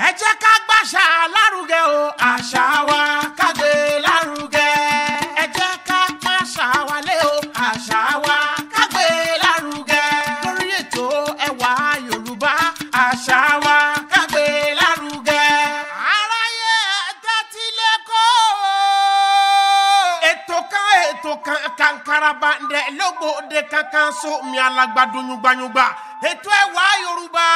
ẹ jẹ́ ká gbàṣà lárugẹ o àṣà wa ká gbé lárugẹ. ẹ jẹ́ ká gbàṣà wa lé o àṣà wa ká gbé lárugẹ. lórí ètò ẹwà Yorùbá àṣà wa ká gbé lárugẹ. aráyé tẹ́tí lẹ́kọ̀ọ́. ètò kan kankaraba ndẹ lógbòde kankan so mi alágbádùnyúgbanyúgba. ètò ẹwà Yorùbá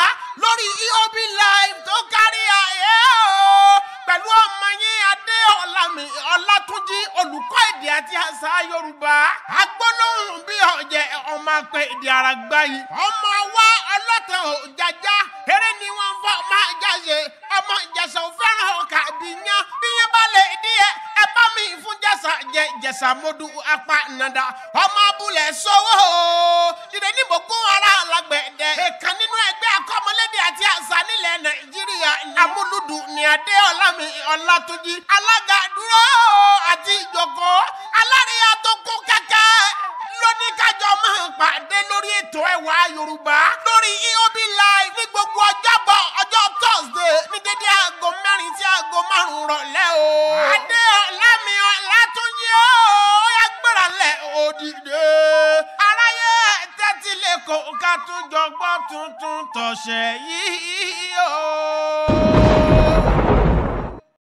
lórí EOB Live tó kárí ayé o pẹ̀lú ọmọ yín Adéọlámi Ọlátúnjí olùkọ́ èdè àti àṣà Yorùbá agbólóhùn bí ọ̀jẹ̀ ọmọ apẹ̀ èdè àràgbá yìí ọmọ wa ọlọ́tẹ̀ ò jàjà eré ni wọ́n fọ́ máa jáde ọmọ Ìjẹ̀ṣà ò fẹ́ràn ọkà bíyàn bíyàn bá lè díẹ̀ ẹ bá mi fún Jẹ̀ṣà jẹ Jẹ̀ṣà mọ́dù apá nàdà ọmọ abúlé sọ́wọ́ ìdè ní mọ̀gún ara alágbẹ̀dẹ èèkàn nínú ẹgbẹ́ akọ́mọlédè àti àṣà nílẹ̀ Nàìjíríà amúlùdù ní Adéọlámi Ọlátúnjí alága dúró àti ìjókòó aláríyá tó kún kẹ́kẹ́ lóní kájọ máa pàdé lórí ètò ẹwà Yorùbá lórí EOB Live ní gbogbo ọjọ́bọ̀ ọjọ́ Thursday ní dédé aago 4 sí aago 5 rọ̀lẹ́ o. Adéọlámi Ọlátúnjí ó yá gbéra lẹ̀ òdìdé aráyé tẹ́tí lẹ́kọ̀ọ́ ká tún jọ gbọ́ tuntun tọ̀sẹ̀ yìí o.